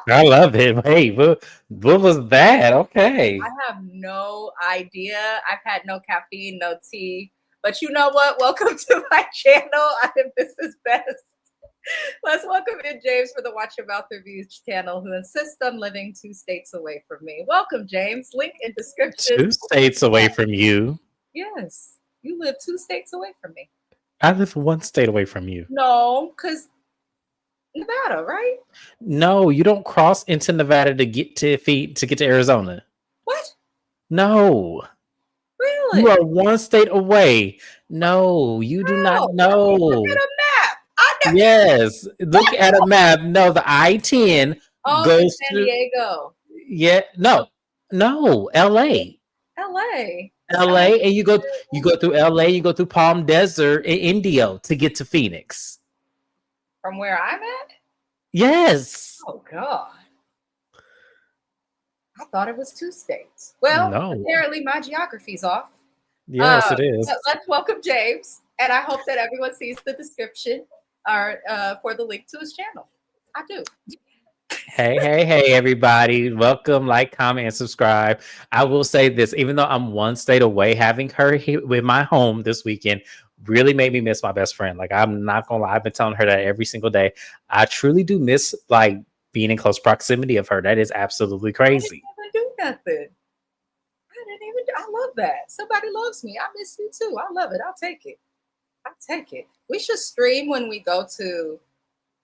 I love it. Hey, what was that? Okay. I have no idea. I've had no caffeine, no tea. But you know what? Welcome to my channel. I am Mrs. Best. Let's welcome in James for the Watch Your Mouth Reviews channel, who insists on living 2 states away from me. Welcome, James. Link in description. 2 states away from you. Yes, you live 2 states away from me. I live 1 state away from you. No, because Nevada, right? No, you don't cross into Nevada to get to Arizona. What? No. You Really? are 1 state away. No, you do not How? Let me look know. at a map. I know. Yes, look What? at a map. No, the I-10 Oh, to goes San to Diego. yeah, no, LA. LA. LA, and you go through LA, you go through Palm Desert and Indio to get to Phoenix. From where I'm at? Yes. Oh, God. I thought it was 2 states. Well, No. apparently my geography's off. Yes, it But is. let's welcome James, and I hope that everyone sees the description or for the link to his channel. I do. Hey, everybody. Welcome, like, comment, and subscribe. I will say this, even though I'm 1 state away, having her here with my home this weekend really made me miss my best friend. Like, I'm not gonna lie, I've been telling her that every single day. I truly do miss like being in close proximity of her. That is absolutely I didn't crazy. even do nothing. I didn't even. I love that. Somebody loves me. I miss you too. I love it. I'll take it. I'll take it. We should stream when we go to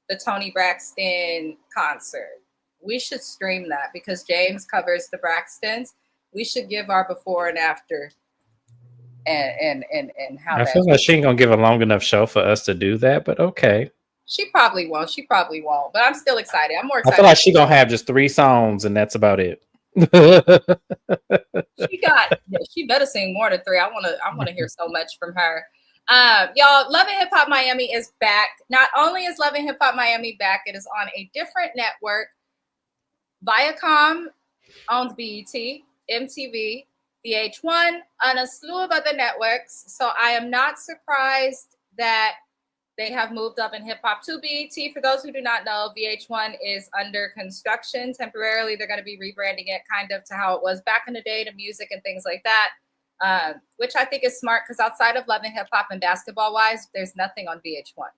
the Tony Braxton concert. We should stream that because James covers the Braxtons. We should give our before and after and how I that. feel like she ain't gonna give a long enough show for us to do that, but okay. She probably won't. She probably won't. But I'm still excited. I'm more I feel excited. like she gonna have just 3 songs and that's about it. She got. She better sing more than three. I wanna. I wanna hear so much from her. Y'all, Love and Hip Hop Miami is back. Not only is Love and Hip Hop Miami back, it is on a different network. Viacom owns BET, MTV, VH1, and a slew of other networks. So I am not surprised that they have moved Love and Hip Hop to BET. For those who do not know, VH1 is under construction. Temporarily, they're going to be rebranding it kind of to how it was back in the day to music and things like that, which I think is smart because outside of Love and Hip Hop and basketball wise, there's nothing on VH1.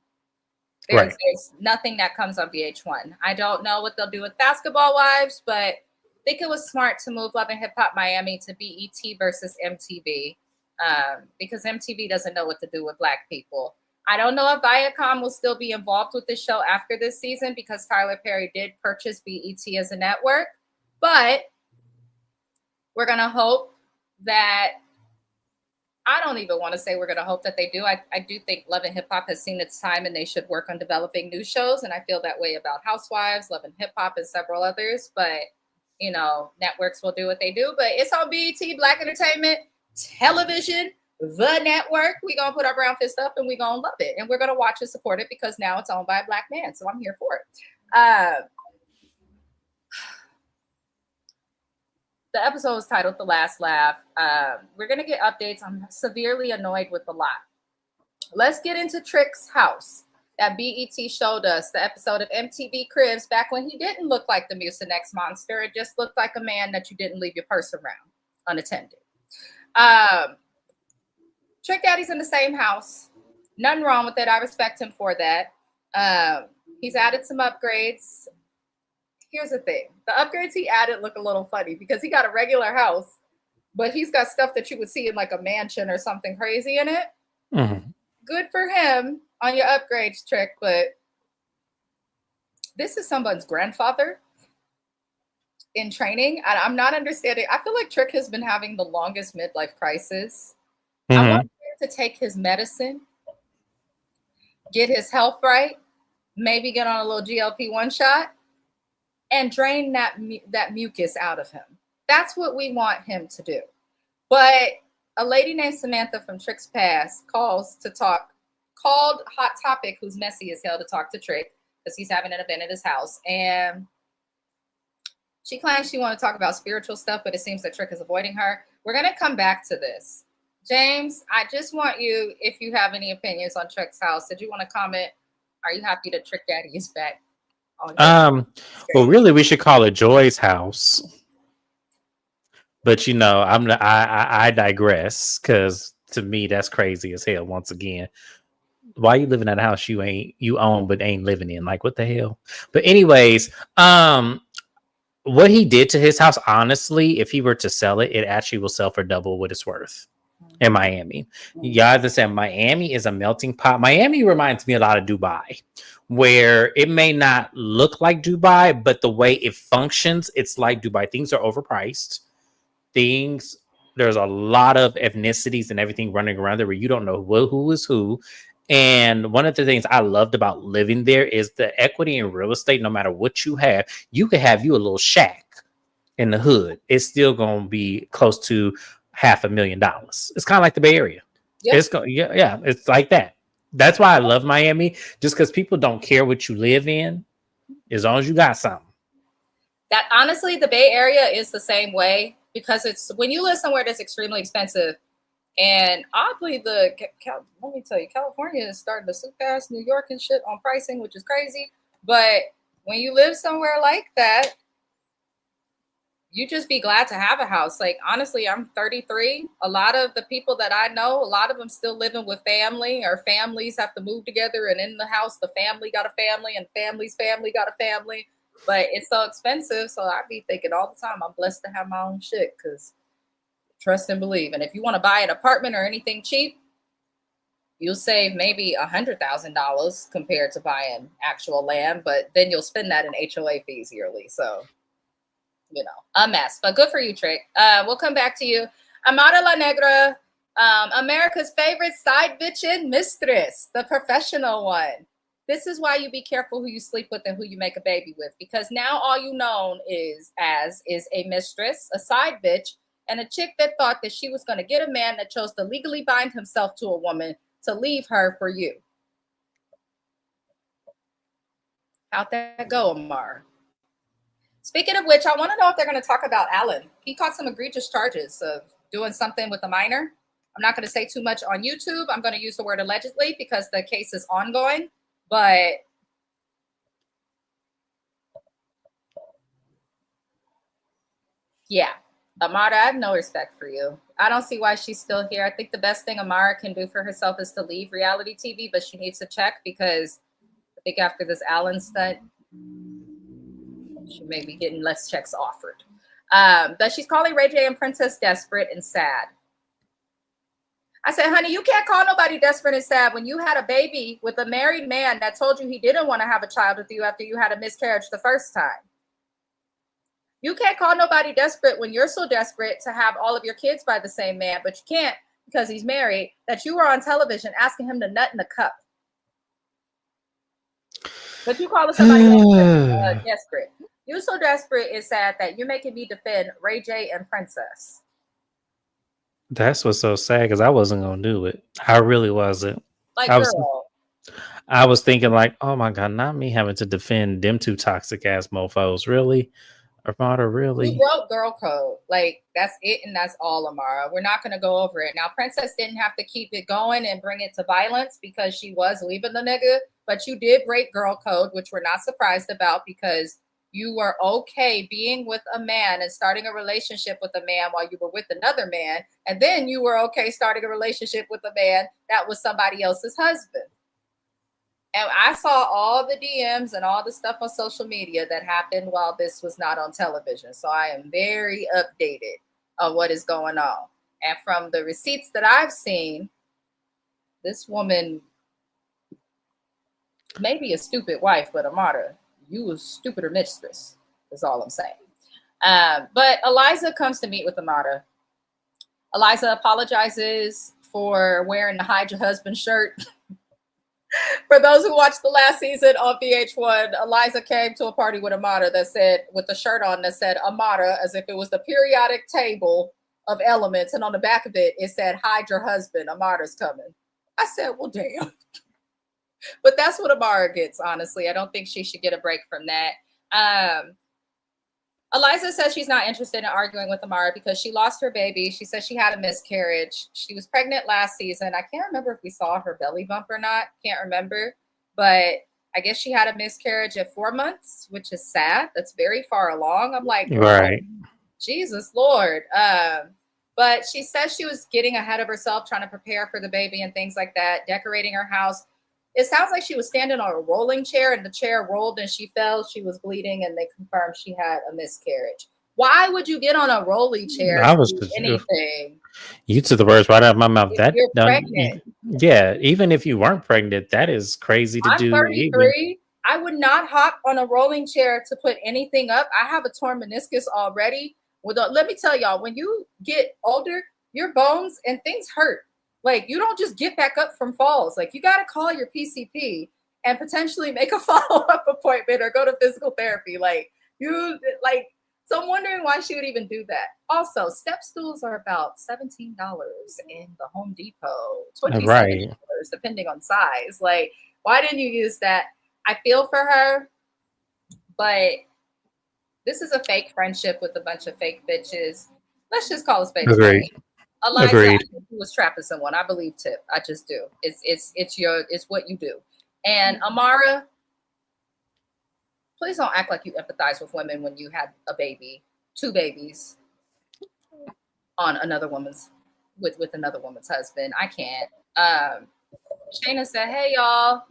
Right. There's nothing that comes on VH1. I don't know what they'll do with Basketball Wives, but I think it was smart to move Love and Hip Hop Miami to BET versus MTV because MTV doesn't know what to do with Black people. I don't know if Viacom will still be involved with the show after this season because Tyler Perry did purchase BET as a network, but we're going to hope that I don't even want to say we're going to hope that they do. I do think Love and Hip Hop has seen its time and they should work on developing new shows. And I feel that way about Housewives, Love and Hip Hop, and several others. But, you know, networks will do what they do. But it's on BET, Black Entertainment Television, the network. We're going to put our brown fist up and we're going to love it. And we're going to watch and support it because now it's owned by a Black man. So I'm here for it. The episode was titled The Last Laugh. We're going to get updates. I'm severely annoyed with a lot. Let's get into Trick's house that BET showed us, the episode of MTV Cribs, back when he didn't look like the Mucinex monster. It just looked like a man that you didn't leave your purse around unattended. Trick Daddy's in the same house. Nothing wrong with it. I respect him for that. He's added some upgrades. Here's the thing. The upgrades he added look a little funny because he got a regular house, but he's got stuff that you would see in like a mansion or something crazy in it. Mm-hmm. Good for him on your upgrades, Trick, but this is someone's grandfather in training. And I'm not understanding. I feel like Trick has been having the longest midlife crisis. I want him to take his medicine, get his health right, maybe get on a little GLP-1 shot, and drain that mucus out of him. That's what we want him to do. But a lady named Samantha from Trick's past called Hot Topic, who's messy as hell, to talk to Trick because he's having an event at his house. And she claims she wants to talk about spiritual stuff, but it seems that Trick is avoiding her. We're going to come back to this. James, I just want you, if you have any opinions on Trick's house, did you want to comment? Are you happy that Trick Daddy is back on his. Well, really, we should call it Joy's house. But I digress because to me that's crazy as hell. Once again, why you living at a house you own but ain't living in? Like what the hell? But anyways, what he did to his house, honestly, if he were to sell it, it actually will sell for double what it's worth in Miami. You understand? Miami is a melting pot. Miami reminds me a lot of Dubai, where it may not look like Dubai, but the way it functions, it's like Dubai. Things are overpriced. There's a lot of ethnicities and everything running around there where you don't know who is who. And one of the things I loved about living there is the equity in real estate. No matter what you could have you a little shack in the hood. It's still going to be close to $500,000. It's kind of like the Bay Area. Yep. It's like that. That's why I love Miami, just because people don't care what you live in, as long as you got something. That honestly, the Bay Area is the same way, because it's when you live somewhere that's extremely expensive. And oddly, let me tell you, California is starting to surpass New York and shit on pricing, which is crazy. But when you live somewhere like that, you just be glad to have a house. Like, honestly, I'm 33. A lot of the people that I know, a lot of them still living with family, or families have to move together. And in the house, the family got a family and family's family got a family. But it's so expensive. So I be thinking all the time, I'm blessed to have my own shit, because trust and believe. And if you want to buy an apartment or anything cheap, you'll save maybe $100,000 compared to buying actual land. But then you'll spend that in HOA fees yearly. So, a mess. But good for you, Trick. We'll come back to you. Amara La Negra, America's favorite side bitch and mistress, the professional one. This is why you be careful who you sleep with and who you make a baby with, because now all you known is a mistress, a side bitch, and a chick that thought that she was going to get a man that chose to legally bind himself to a woman to leave her for you. How'd that go, Amar? Speaking of which, I want to know if they're going to talk about Alan. He caught some egregious charges of doing something with a minor. I'm not going to say too much on YouTube. I'm going to use the word allegedly because the case is ongoing. But yeah, Amara, I have no respect for you. I don't see why she's still here. I think the best thing Amara can do for herself is to leave reality TV, but she needs to check, because I think after this Alan stunt, she may be getting less checks offered. But she's calling Ray J and Princess desperate and sad. I said, honey, you can't call nobody desperate and sad when you had a baby with a married man that told you he didn't want to have a child with you after you had a miscarriage the first time. You can't call nobody desperate when you're so desperate to have all of your kids by the same man, but you can't because he's married, that you were on television asking him to nut in a cup. But you calling somebody desperate. You're so desperate and sad that you're making me defend Ray J and Princess. That's what's so sad, because I wasn't gonna do it. I really wasn't. Like, I was thinking like, oh my God, not me having to defend them two toxic ass mofos. Really? Amara, really? You wrote girl code. Like, that's it, and that's all, Amara. We're not going to go over it. Now, Princess didn't have to keep it going and bring it to violence because she was leaving the nigga, but you did break girl code, which we're not surprised about, because you were okay being with a man and starting a relationship with a man while you were with another man, and then you were okay starting a relationship with a man that was somebody else's husband. And I saw all the DMs and all the stuff on social media that happened while this was not on television. So I am very updated on what is going on. And from the receipts that I've seen, this woman may be a stupid wife, but Amara, you a stupider mistress, is all I'm saying. But Eliza comes to meet with Amara. Eliza apologizes for wearing the Hide Your Husband shirt. For those who watched the last season on VH1, Eliza came to a party with Amara that said, with a shirt on that said Amara, as if it was the periodic table of elements. And on the back of it, it said, hide your husband, Amara's coming. I said, well, damn. But that's what Amara gets, honestly. I don't think she should get a break from that. Eliza says she's not interested in arguing with Amara because she lost her baby. She says she had a miscarriage. She was pregnant last season. I can't remember if we saw her belly bump or not. Can't remember. But I guess she had a miscarriage at 4 months, which is sad. That's very far along. I'm like, girl, Right. Jesus Lord. But she says she was getting ahead of herself, trying to prepare for the baby and things like that, decorating her house. It sounds like she was standing on a rolling chair and the chair rolled and she fell. She was bleeding and they confirmed she had a miscarriage. Why would you get on a rolling chair I to was do just anything you took the words right out of my mouth. if That you're done. pregnant? Yeah, even if you weren't pregnant, that is crazy to I'm do. Even 33. I would not hop on a rolling chair to put anything up. I have a torn meniscus already. Let me tell y'all, when you get older, your bones and things hurt. Like you don't just get back up from falls. Like you got to call your PCP and potentially make a follow-up appointment or go to physical therapy. So I'm wondering why she would even do that. Also, step stools are about $17 in the Home Depot, $27 right. depending on size. Like, why didn't you use that? I feel for her, but this is a fake friendship with a bunch of fake bitches. Let's just call a spade a spade. Agreed. Eliza, I Agreed. think he was trapping someone. I believe Tip. I just do. It's what you do. And Amara, please don't act like you empathize with women when you had a baby, 2 babies on another woman's with another woman's husband. I can't. Shayna said, "Hey y'all,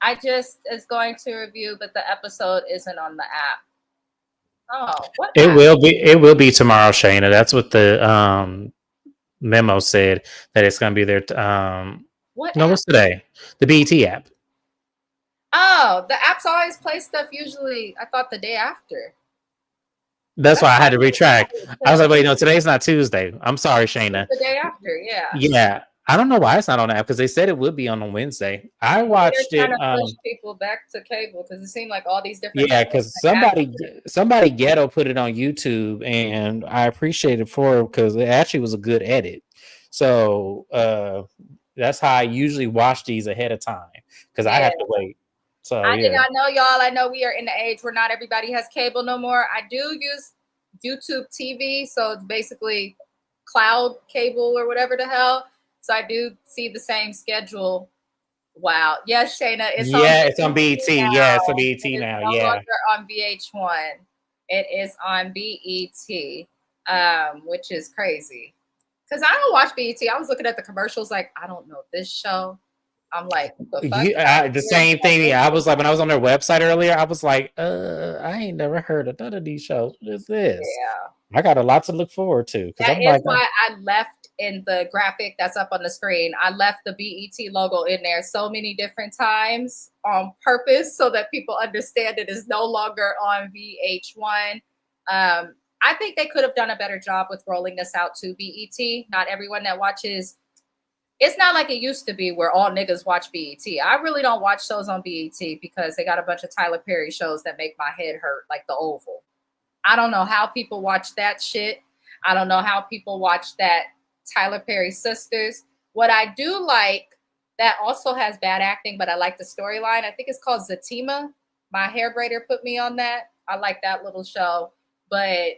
I just is going to review, but the episode isn't on the app." Oh, what It app? will be. It will be tomorrow, Shayna. That's what the memo said, that it's going to be there. What No, app? what's today? The BET app. Oh, the apps always play stuff usually, I thought the day after. That's why I had to That's retract. I was like, wait, no, today's not Tuesday. I'm sorry, Shayna. the day after, yeah. Yeah, I don't know why it's not on the app because they said it would be on Wednesday. I Maybe watched they're it. trying to push people back to cable because it seemed like all these different Yeah, channels because that somebody ghetto put it on YouTube, and I appreciate it for it because it actually was a good edit. So that's how I usually watch these ahead of time because I yeah. have to wait. So I did yeah, not know, y'all. I know we are in the age where not everybody has cable no more. I do use YouTube TV, so it's basically cloud cable or whatever the hell. So I do see the same schedule. Wow. Yes, Shayna, it's on yeah, it's on BET BET. Yeah, it's on now. BET It is now. no Yeah, longer on VH1. It is on BET, which is crazy. Because I don't watch BET. I was looking at the commercials like, I don't know this show. I'm like, the fuck? the same thing. I was like, when I was on their website earlier, I was like, I ain't never heard of none of these shows. What is this? Yeah. I got a lot to look forward to because That I'm is like, why I left in the graphic that's up on the screen. I left the BET logo in there so many different times on purpose so that people understand it is no longer on VH1. I think they could have done a better job with rolling this out to BET. Not everyone that watches, it's not like it used to be where all niggas watch BET. I really don't watch shows on BET because they got a bunch of Tyler Perry shows that make my head hurt, like The Oval. I don't know how people watch that shit. I don't know how people watch that Tyler Perry Sisters. What I do like that also has bad acting, but I like the storyline. I think it's called Zatima. My hair braider put me on that. I like that little show, but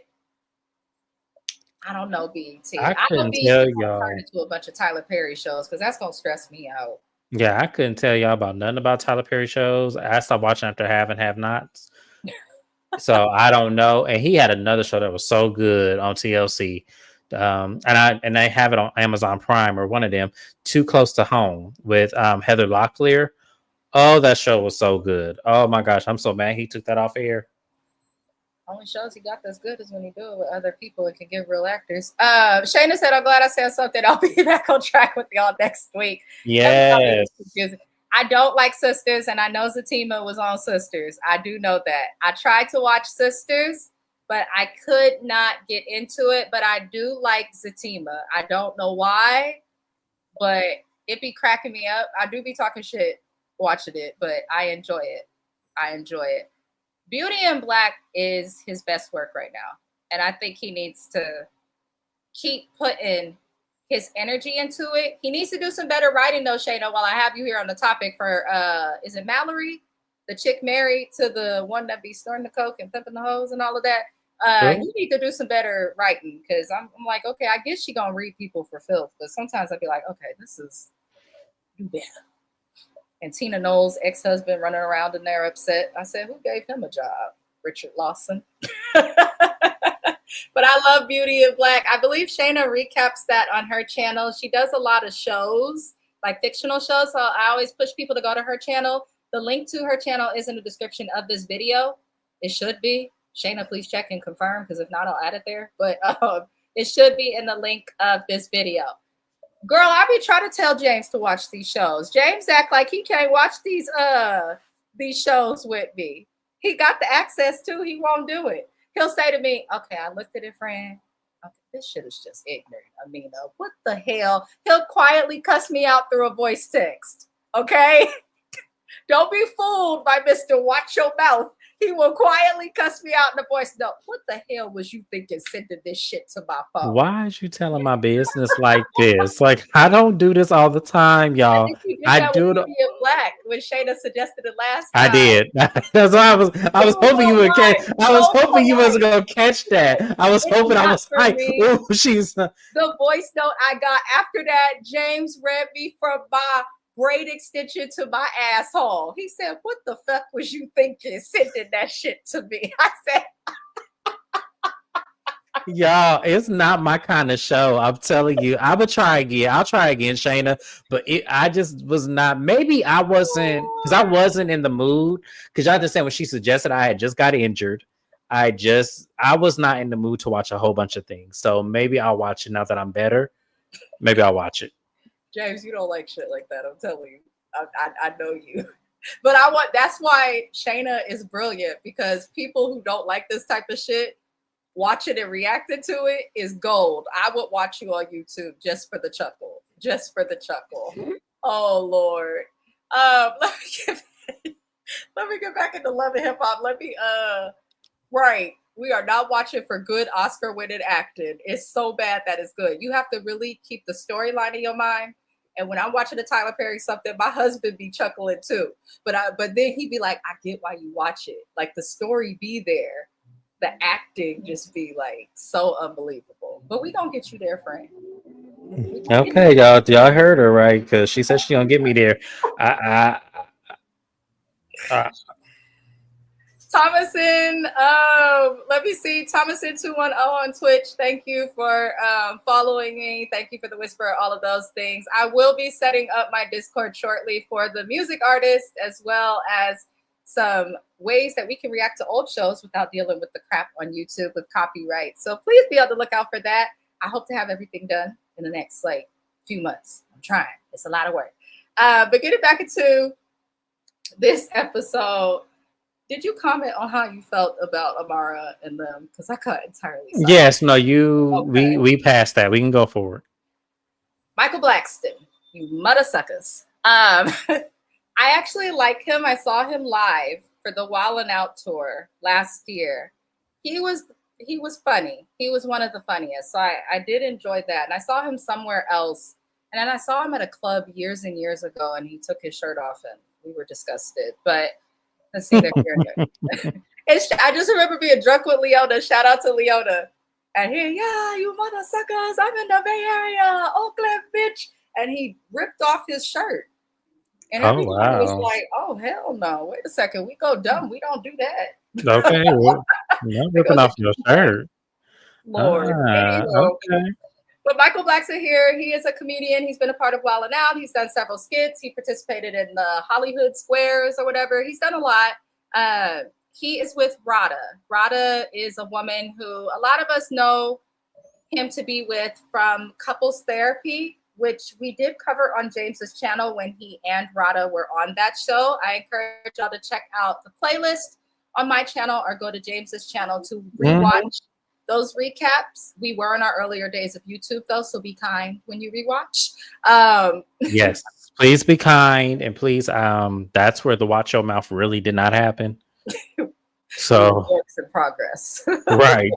I don't know BET. I I hope couldn't BET tell don't turn y'all. into a bunch of Tyler Perry shows because that's gonna stress me out. Yeah, I couldn't tell y'all about nothing about Tyler Perry shows. I stopped watching after Have and Have Nots. So I don't know. And he had another show that was so good on TLC. And they have it on Amazon Prime or one of them, Too Close to Home with Heather Locklear. Oh, that show was so good. Oh my gosh, I'm so mad he took that off air. Only shows he got that's good is when he do it with other people and can give real actors. Shayna said, I'm glad I said something. I'll be back on track with y'all next week. Yes. I don't like Sisters, and I know Zatima was on Sisters. I do know that. I tried to watch Sisters, but I could not get into it. But I do like Zatima. I don't know why, but it be cracking me up. I do be talking shit watching it, but I enjoy it. I enjoy it. Beauty in Black is his best work right now. And I think he needs to keep putting his energy into it. He needs to do some better writing though, Shayna, while I have you here on the topic for is it Mallory? The chick married to the one that be snorting the coke and pimping the hoes and all of that. You need to do some better writing because I'm like, okay, I guess she gonna read people for filth, but sometimes I'd be like, okay, this is do better. and Tina Knowles' ex-husband running around in there upset. I said, who gave him a job? Richard Lawson. But I love Beauty in Black. I believe Shayna recaps that on her channel. She does a lot of shows, like fictional shows. So I always push people to go to her channel. The link to her channel is in the description of this video. It should be. Shayna, please check and confirm, because if not, I'll add it there. But it should be in the link of this video. Girl, I be trying to tell James to watch these shows. James act like he can't watch these shows with me. He got the access to, he won't do it. He'll say to me, okay, I looked at it, friend. Okay, this shit is just ignorant, Amina. What the hell? He'll quietly cuss me out through a voice text. Okay? Don't be fooled by Mr. Watch Your Mouth. He will quietly cuss me out in the voice note. What the hell was you thinking sending this shit to my phone? Why is you telling my business like this? Like, I don't do this all the time, y'all. I do it. Black when Shayna suggested it last time. I did. That's why I was hoping you would catch. I was hoping you wasn't gonna catch that. I was hoping I was like, oh, she's the voice note I got after that. James read me from my braid extension to my asshole. He said, what the fuck was you thinking sending that shit to me? I said, y'all, it's not my kind of show. I'm telling you. I would try again. I'll try again, Shayna. But I just was not. Maybe I wasn't, because I wasn't in the mood. Because y'all understand when she suggested, I had just got injured. I was not in the mood to watch a whole bunch of things. So maybe I'll watch it now that I'm better. Maybe I'll watch it. James, you don't like shit like that. I'm telling you. I know you. But that's why Shayna is brilliant, because people who don't like this type of shit, watching and reacting to it is gold. I would watch you on YouTube just for the chuckle. Just for the chuckle. Oh Lord. Let me get back into Love and Hip Hop. Right. We are not watching for good Oscar-winning acting. It's so bad that it's good. You have to really keep the storyline in your mind. And when I'm watching the Tyler Perry something, my husband be chuckling too. But then he'd be like, I get why you watch it. Like the story be there. The acting just be like so unbelievable. But we gonna get you there, friend. Okay, y'all heard her right, because she said she gonna get me there. Thomason, let me see. Thomason210 on Twitch. Thank you for following me. Thank you for the whisper, all of those things. I will be setting up my Discord shortly for the music artists, as well as some ways that we can react to old shows without dealing with the crap on YouTube with copyright. So please be on the lookout for that. I hope to have everything done in the next few months. I'm trying. It's a lot of work. But getting back into this episode, did you comment on how you felt about Amara and them? Because I cut entirely. Silent. Yes, no, okay. We passed that. We can go forward. Michael Blackston, you mother suckers. I actually like him. I saw him live for the Wildin' Out tour last year. He was funny. He was one of the funniest. So I did enjoy that. And I saw him somewhere else. And then I saw him at a club years and years ago, and he took his shirt off and we were disgusted. But let's see their character. I just remember being drunk with Leona. Shout out to Leona. And he, yeah, you mother suckers. I'm in the Bay Area. Oakland, bitch. And he ripped off his shirt. And everyone was like, oh, hell no. Wait a second. We go dumb. We don't do that. Okay. Well, not ripping off your shirt. Lord. Okay. But Michael Blackston here. He is a comedian. He's been a part of Wildin' Out. He's done several skits. He participated in the Hollywood Squares or whatever. He's done a lot. He is with Rada. Rada is a woman who a lot of us know him to be with from Couples Therapy, which we did cover on James's channel when he and Rada were on that show. I encourage y'all to check out the playlist on my channel or go to James's channel to rewatch those recaps. We were in our earlier days of YouTube, though, so be kind when you rewatch. Yes, please be kind, and please, that's where the Watch Your Mouth really did not happen. So works in progress. Right.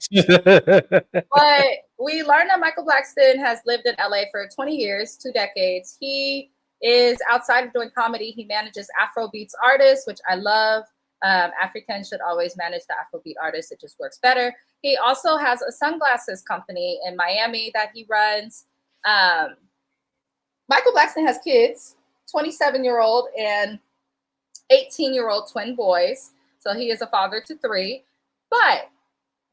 But we learned that Michael Blackston has lived in LA for 20 years, 2 decades. He is, outside of doing comedy, he manages Afrobeats artists, which I love. Africans should always manage the Afrobeat artists. It just works better. He also has a sunglasses company in Miami that he runs. Michael Blackston has kids. 27-year-old and 18-year-old twin boys. So he is a father to 3. But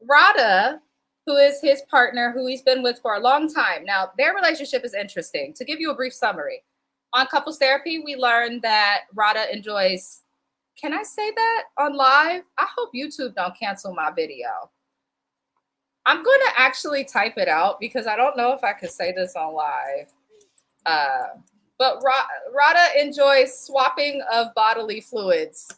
Rada, who is his partner, who he's been with for a long time. Now, their relationship is interesting. To give you a brief summary, on couples therapy, we learned that Rada enjoys, can I say that on live? I hope YouTube don't cancel my video. I'm going to actually type it out because I don't know if I could say this on live. But Rada enjoys swapping of bodily fluids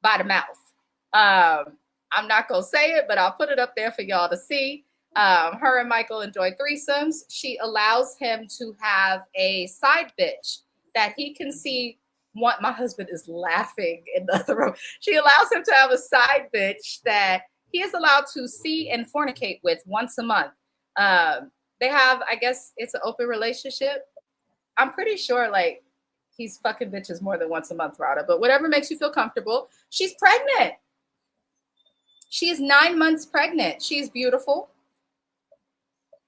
by the mouth. I'm not going to say it, but I'll put it up there for y'all to see. Her and Michael enjoy threesomes. She allows him to have a side bitch that he can see. My husband is laughing in the other room. She allows him to have a side bitch that he is allowed to see and fornicate with once a month. They have, I guess it's an open relationship. I'm pretty sure like he's fucking bitches more than once a month, Rada, but whatever makes you feel comfortable. She's pregnant. She's 9 months pregnant. She's beautiful.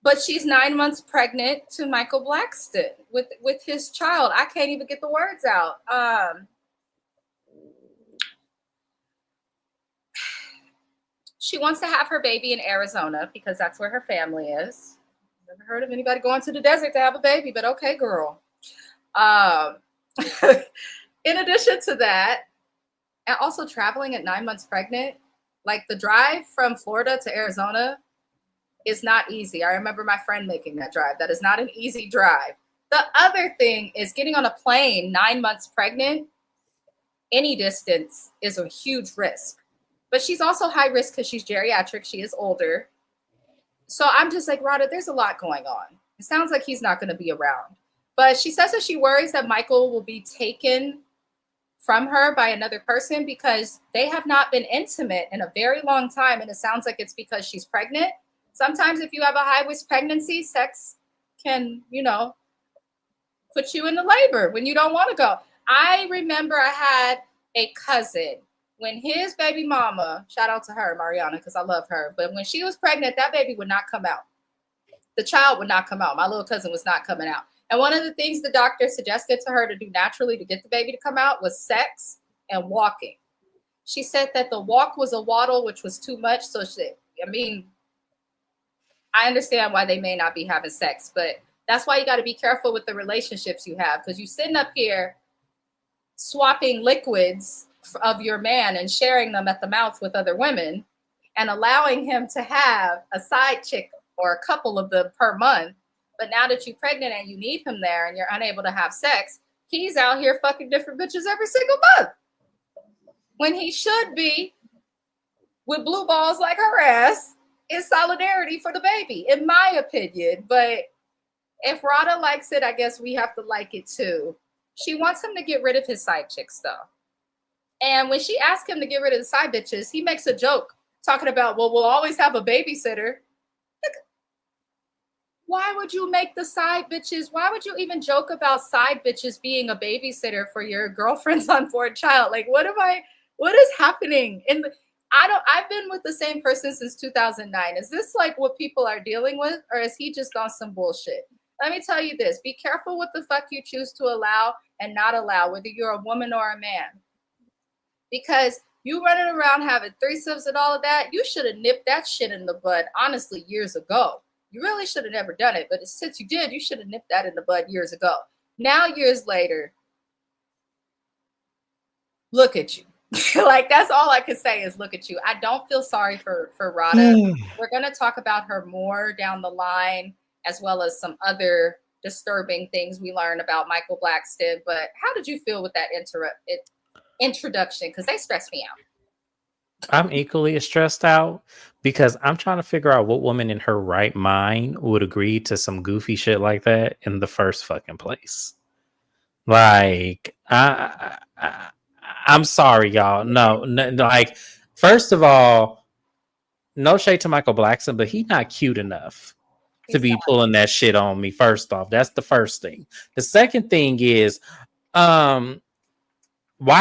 But she's 9 months pregnant to Michael Blackston with his child. I can't even get the words out. She wants to have her baby in Arizona because that's where her family is. Never heard of anybody going to the desert to have a baby, but okay, girl. In addition to that, and also traveling at 9 months pregnant, like the drive from Florida to Arizona is not easy. I remember my friend making that drive. That is not an easy drive. The other thing is getting on a plane 9 months pregnant, any distance is a huge risk. But she's also high risk because she's geriatric. She is older. So I'm just like, Rada, there's a lot going on. It sounds like he's not going to be around. But she says that she worries that Michael will be taken from her by another person because they have not been intimate in a very long time. And it sounds like it's because she's pregnant. Sometimes if you have a high-risk pregnancy, sex can, put you into labor when you don't want to go. I remember I had a cousin when his baby mama, shout out to her, Mariana, because I love her, but when she was pregnant, that baby would not come out. The child would not come out. My little cousin was not coming out. And one of the things the doctor suggested to her to do naturally to get the baby to come out was sex and walking. She said that the walk was a waddle, which was too much. So I understand why they may not be having sex, but that's why you got to be careful with the relationships you have, because you're sitting up here swapping liquids of your man and sharing them at the mouth with other women and allowing him to have a side chick or a couple of them per month. But now that you're pregnant and you need him there and you're unable to have sex, he's out here fucking different bitches every single month when he should be with blue balls like her ass in solidarity for the baby, in my opinion. But if Rada likes it, I guess we have to like it too. She wants him to get rid of his side chicks though. And when she asked him to get rid of the side bitches, he makes a joke talking about, well, we'll always have a babysitter. Why would you make the side bitches? Why would you even joke about side bitches being a babysitter for your girlfriend's unborn child? Like, what is happening? I've been with the same person since 2009. Is this like what people are dealing with? Or is he just on some bullshit? Let me tell you this. Be careful what the fuck you choose to allow and not allow, whether you're a woman or a man. Because you running around having threesomes and all of that, you should have nipped that shit in the bud, honestly, years ago. You really should have never done it. But since you did, you should have nipped that in the bud years ago. Now, years later, look at you. Like, that's all I can say is look at you. I don't feel sorry for Rada. We're going to talk about her more down the line, as well as some other disturbing things we learned about Michael Blackston. But how did you feel with that introduction? Because they stressed me out. I'm equally as stressed out because I'm trying to figure out what woman in her right mind would agree to some goofy shit like that in the first fucking place. Like, I'm sorry, y'all. No, like, first of all, no shade to Michael Blackson, but he's not cute enough to be pulling that shit on me. First off, that's the first thing. The second thing is, why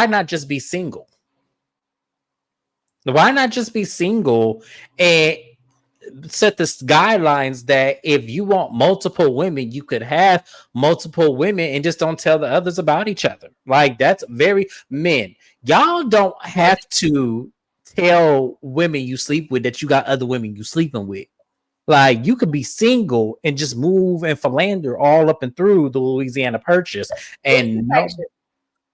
not just be single? Why not just be single? And set this guidelines that if you want multiple women, you could have multiple women and just don't tell the others about each other. Like that's very men. Y'all don't have to tell women you sleep with that you got other women you sleeping with. Like you could be single and just move and philander all up and through the Louisiana Purchase and no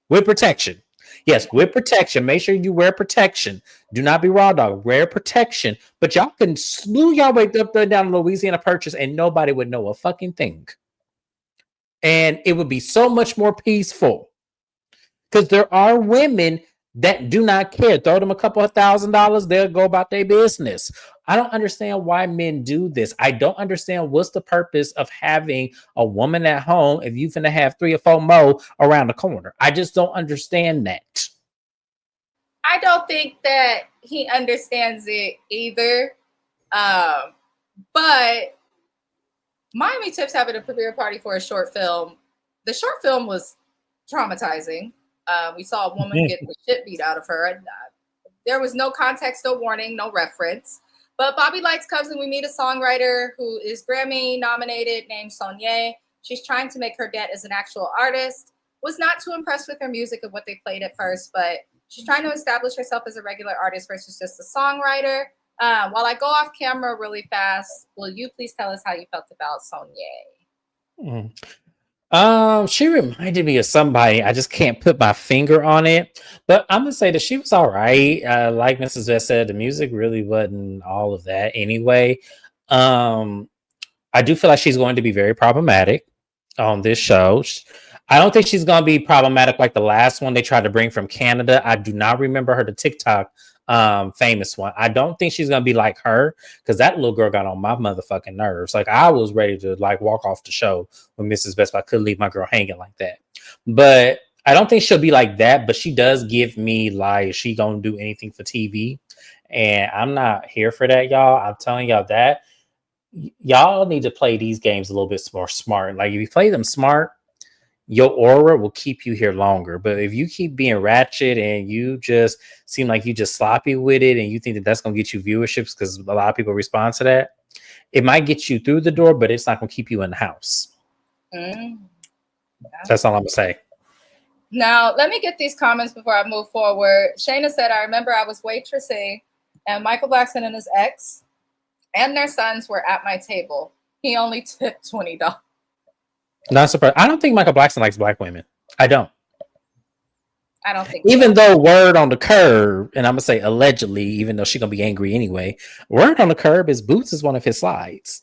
with protection. Yes, with protection. Make sure you wear protection. Do not be raw dog. Wear protection. But y'all can slew y'all way up there down Louisiana Purchase and nobody would know a fucking thing. And it would be so much more peaceful. Because there are women that do not care. Throw them a couple of $1,000, they'll go about their business. I don't understand why men do this. I don't understand what's the purpose of having a woman at home if you're gonna have 3 or 4 more around the corner. I just don't understand that. I don't think that he understands it either. But Miami Tips having a premiere party for a short film. The short film was traumatizing. We saw a woman get the shit beat out of her. There was no context, no warning, no reference. But Bobby Lights comes and we meet a songwriter who is Grammy nominated named Sonye. She's trying to make her dent as an actual artist. Was not too impressed with her music of what they played at first, but she's trying to establish herself as a regular artist versus just a songwriter. While I go off camera really fast, will you please tell us how you felt about Sonye? She reminded me of somebody. I just can't put my finger on it, but I'm gonna say that she was all right. Like Mrs. Vest said, the music really wasn't all of that anyway. I do feel like she's going to be very problematic on this show. I don't think she's going to be problematic like the last one they tried to bring from Canada. I do not remember her, the TikTok famous one. I don't think she's going to be like her because that little girl got on my motherfucking nerves. Like I was ready to like walk off the show when Mrs. Best, but I couldn't leave my girl hanging like that. But I don't think she'll be like that, but she does give me like she going to do anything for TV. And I'm not here for that, y'all. I'm telling y'all that. Y'all need to play these games a little bit more smart. Like if you play them smart, your aura will keep you here longer. But if you keep being ratchet and you just seem like you just sloppy with it and you think that that's going to get you viewerships because a lot of people respond to that, it might get you through the door, but it's not going to keep you in the house. That's all I'm going to say. Now, let me get these comments before I move forward. Shayna said, I remember I was waitressing and Michael Blackson and his ex and their sons were at my table. He only tipped $20. Not surprised. I don't think Michael Blackson likes black women. I don't think even though word on the curb, and I'm gonna say allegedly, even though she's gonna be angry anyway, word on the curb is Boots is one of his slides.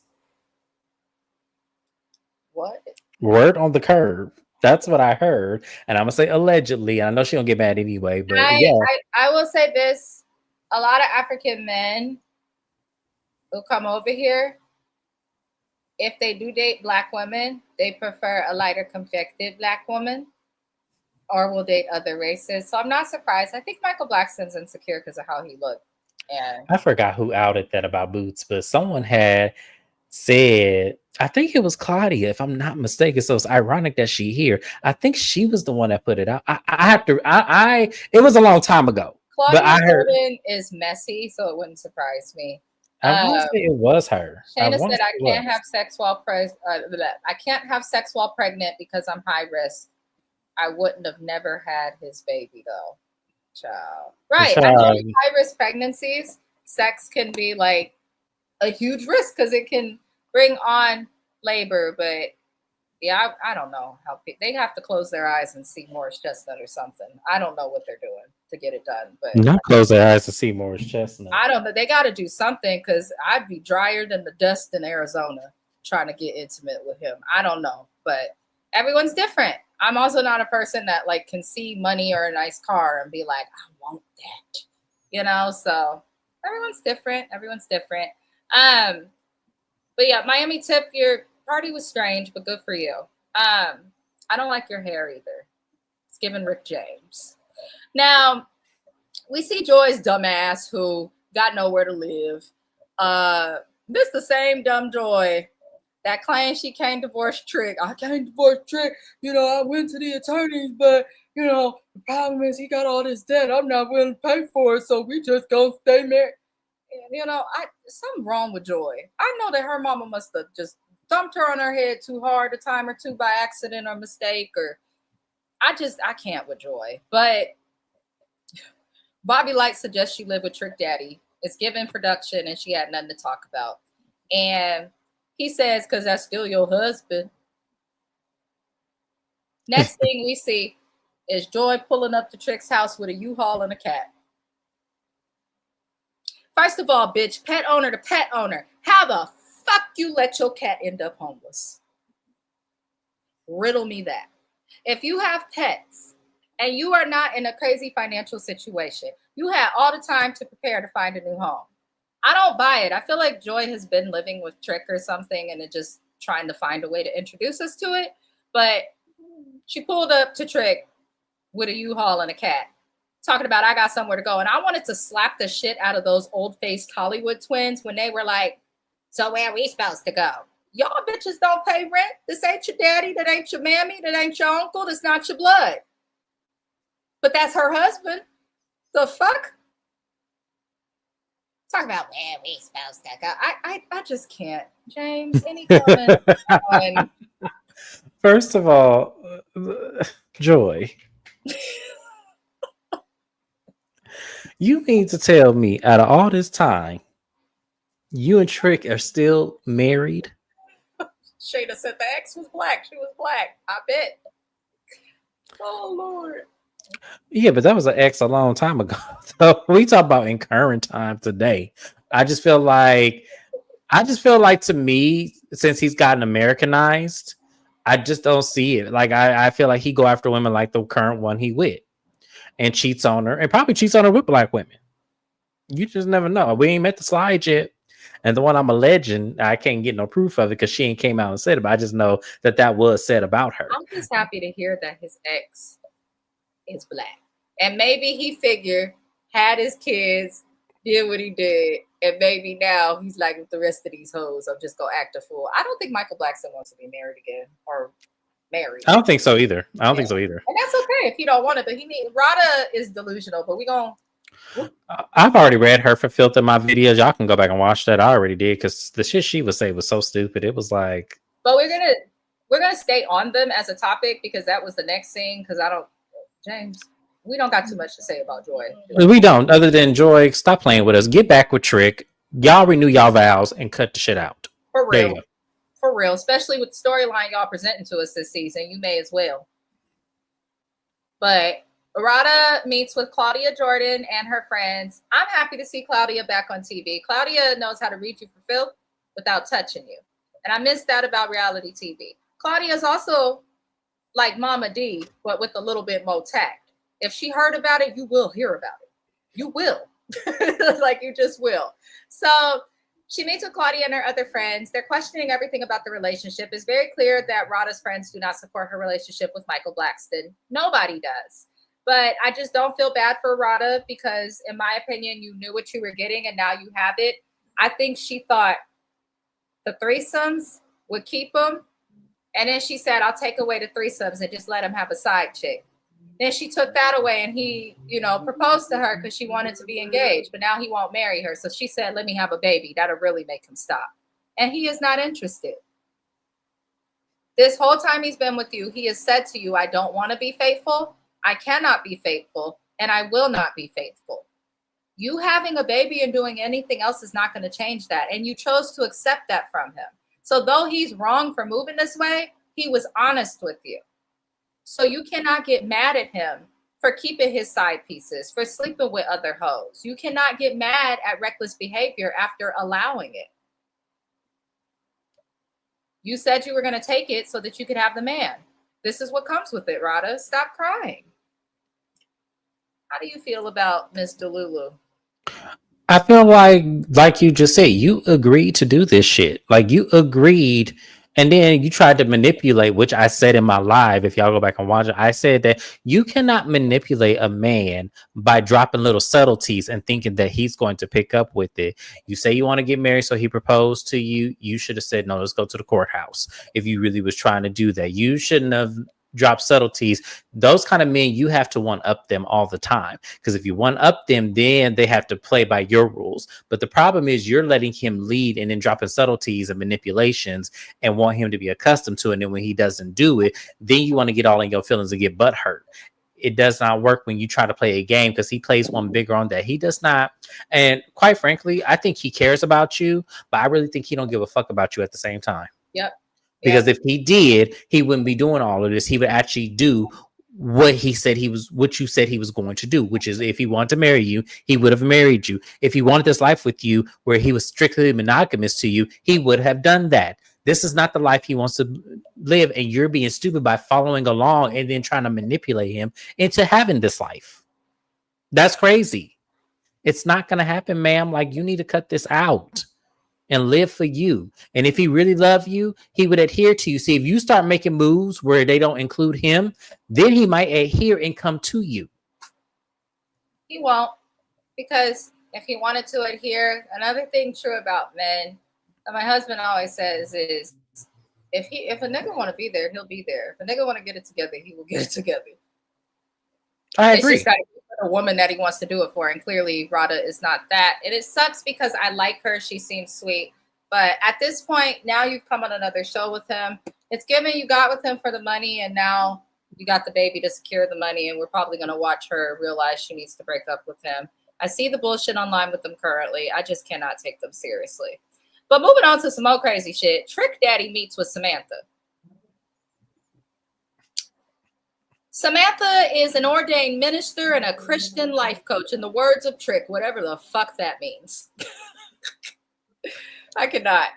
What? Word on the curb. That's what I heard. And I'm gonna say allegedly. I know she don't get mad anyway, but I will say this. A lot of African men who come over here, if they do date black women, they prefer a lighter complected black woman or will date other races. So I'm not surprised. I think Michael Blackson's insecure because of how he looked. And I forgot who outed that about Boots, but someone had said, I think it was Claudia, if I'm not mistaken. So it's ironic that she here. I think she was the one that put it out. It was a long time ago. Claudia Jordan is messy, so it wouldn't surprise me. I want to say it was her. Shayna said, I can't have sex while I can't have sex while pregnant because I'm high risk. I wouldn't have never had his baby though. Child. Right. I know in high risk pregnancies, sex can be like a huge risk because it can bring on labor. But yeah, I don't know how they have to close their eyes and see Morris Chestnut or something. I don't know what they're doing to get it done. But not close their eyes to see Morris Chestnut. I don't know. They got to do something because I'd be drier than the dust in Arizona trying to get intimate with him. I don't know, but everyone's different. I'm also not a person that like can see money or a nice car and be like, I want that, you know? So everyone's different. But yeah, Miami Tip, your party was strange, but good for you. I don't like your hair either. It's giving Rick James. Now, we see Joy's dumbass who got nowhere to live. This the same dumb Joy that claims she can't divorce Trick. I can't divorce Trick. You know, I went to the attorneys, but, you know, the problem is he got all this debt. I'm not willing to pay for it, so we just gonna stay married. something wrong with Joy. I know that her mama must have just dumped her on her head too hard a time or two by accident or mistake, or I can't with Joy. But Bobby Light suggests she live with Trick Daddy. It's given production and she had nothing to talk about. And he says, because that's still your husband. Next thing we see is Joy pulling up to Trick's house with a U-Haul and a cat. First of all, bitch, pet owner to pet owner. How the fuck you let your cat end up homeless? Riddle me that. If you have pets and you are not in a crazy financial situation, you had all the time to prepare to find a new home. I don't buy it. I feel like Joy has been living with Trick or something and just trying to find a way to introduce us to it. But she pulled up to Trick with a U-Haul and a cat, talking about, I got somewhere to go. And I wanted to slap the shit out of those old-faced Hollywood twins when they were like, so where are we supposed to go? Y'all bitches don't pay rent. This ain't your daddy. That ain't your mammy. That ain't your uncle. That's not your blood. But that's her husband. The fuck? Talk about where we supposed to go. I just can't. James, any comment on... First of all, Joy, you mean to tell me out of all this time, you and Trick are still married? Shayna said the ex was black. She was black. I bet. Oh, Lord. Yeah, but that was an ex a long time ago. So we talk about in current time today. I just feel like to me, since he's gotten Americanized, I just don't see it. Like I feel like he go after women like the current one he with and cheats on her and probably cheats on her with black women. You just never know. We ain't met the slide yet. And the one I'm alleging, I can't get no proof of it because she ain't came out and said it, but I just know that was said about her. I'm just happy to hear that his ex is black. And maybe he figured, had his kids, did what he did, and maybe now he's like, with the rest of these hoes, I'm just going to act a fool. I don't think Michael Blackson wants to be married again or married. I don't think so either. And that's okay if you don't want it, but Rada is delusional, but we going to... I've already read her for filth in my videos. Y'all can go back and watch that. I already did because the shit she would say was so stupid. It was like, but we're gonna stay on them as a topic because that was the next thing. Because James, we don't got too much to say about Joy. We don't, other than Joy, stop playing with us. Get back with Trick. Y'all renew y'all vows and cut the shit out. For real, especially with the storyline y'all presenting to us this season. You may as well. But Rada meets with Claudia Jordan and her friends. I'm happy to see Claudia back on TV. Claudia knows how to read you for filth without touching you. And I miss that about reality TV. Claudia is also like Mama D, but with a little bit more tact. If she heard about it, you will hear about it. You will. Like you just will. So she meets with Claudia and her other friends. They're questioning everything about the relationship. It's very clear that Rada's friends do not support her relationship with Michael Blackson. Nobody does. But I just don't feel bad for Rada because, in my opinion, you knew what you were getting and now you have it. I think she thought the threesomes would keep him. And then she said, I'll take away the threesomes and just let him have a side chick. Then she took that away and he, proposed to her because she wanted to be engaged. But now he won't marry her. So she said, let me have a baby. That'll really make him stop. And he is not interested. This whole time he's been with you, he has said to you, I don't want to be faithful. I cannot be faithful, and I will not be faithful. You having a baby and doing anything else is not going to change that. And you chose to accept that from him. So though he's wrong for moving this way, he was honest with you. So you cannot get mad at him for keeping his side pieces, for sleeping with other hoes. You cannot get mad at reckless behavior after allowing it. You said you were going to take it so that you could have the man. This is what comes with it, Rada. Stop crying. How do you feel about Miss Delulu? I feel like you just said, you agreed to do this shit. Like you agreed, and then you tried to manipulate, which I said in my live. If y'all go back and watch it, I said that you cannot manipulate a man by dropping little subtleties and thinking that he's going to pick up with it. You say you want to get married, so he proposed to you. You should have said, no, let's go to the courthouse. If you really was trying to do that, you shouldn't have drop subtleties. Those kind of men, you have to one up them all the time. Because if you one up them, then they have to play by your rules. But the problem is you're letting him lead and then dropping subtleties and manipulations and want him to be accustomed to it. And then when he doesn't do it, then you want to get all in your feelings and get butt hurt. It does not work when you try to play a game, because he plays one bigger on that. He does not. And quite frankly, I think he cares about you, but I really think he don't give a fuck about you at the same time. Yep. Because if he did, he wouldn't be doing all of this. He would actually do what he said he was, what you said he was going to do, which is if he wanted to marry you, he would have married you. If he wanted this life with you where he was strictly monogamous to you, he would have done that. This is not the life he wants to live, and you're being stupid by following along and then trying to manipulate him into having this life. That's crazy. It's not going to happen, ma'am. Like, you need to cut this out and live for you. And if he really loved you, he would adhere to you. See, if you start making moves where they don't include him, then he might adhere and come to you. He won't, because if he wanted to adhere, another thing true about men, that my husband always says is, if a nigga want to be there, he'll be there. If a nigga want to get it together, he will get it together. I agree. It's just gotta be for the woman that he wants to do it for, and clearly Rada is not that. And it sucks because I like her; she seems sweet. But at this point, now you've come on another show with him. It's given you got with him for the money, and now you got the baby to secure the money. And we're probably gonna watch her realize she needs to break up with him. I see the bullshit online with them currently. I just cannot take them seriously. But moving on to some more crazy shit. Trick Daddy meets with Samantha. Samantha is an ordained minister and a Christian life coach, in the words of Trick, whatever the fuck that means. I cannot.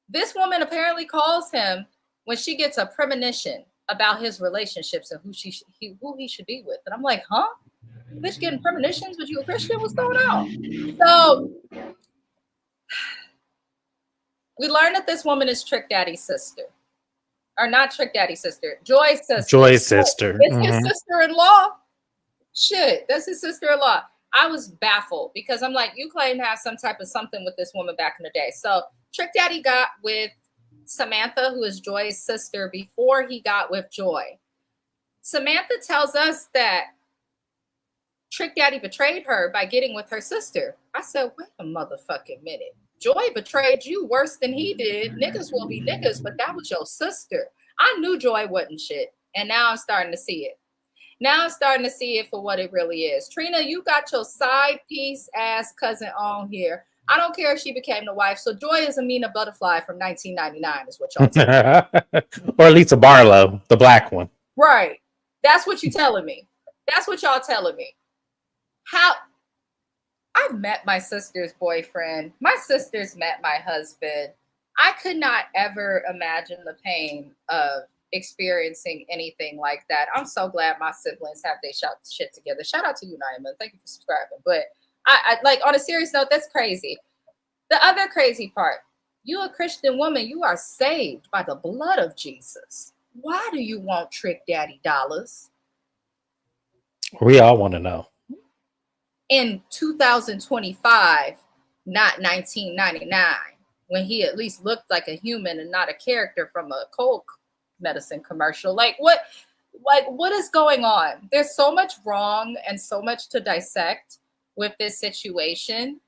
This woman apparently calls him when she gets a premonition about his relationships and who he should be with. And I'm like, huh? Bitch getting premonitions, but you a Christian? What's going on? So we learned that this woman is Trick Daddy's sister. Or not Trick Daddy's sister, Joy's sister. Joy's sister. It's his sister-in-law. Shit, that's his sister-in-law. I was baffled because I'm like, you claim to have some type of something with this woman back in the day. So Trick Daddy got with Samantha, who is Joy's sister, before he got with Joy. Samantha tells us that Trick Daddy betrayed her by getting with her sister. I said, wait a motherfucking minute. Joy betrayed you worse than he did. Niggas will be niggas, but that was your sister. I knew Joy wasn't shit, and now I'm starting to see it. Now I'm starting to see it for what it really is. Trina, you got your side piece ass cousin on here. I don't care if she became the wife. So Joy is Amina Butterfly from 1999 is what y'all telling me. Or Lisa Barlow, the black one. Right. That's what you're telling me. That's what y'all telling me. How... I've met my sister's boyfriend. My sister's met my husband. I could not ever imagine the pain of experiencing anything like that. I'm so glad my siblings have their shit together. Shout out to you, Naima. Thank you for subscribing. But I like, on a serious note, that's crazy. The other crazy part, you a Christian woman, you are saved by the blood of Jesus. Why do you want Trick Daddy dollars? We all want to know. In 2025, not 1999, when he at least looked like a human and not a character from a cold medicine commercial. Like what is going on? There's so much wrong and so much to dissect with this situation.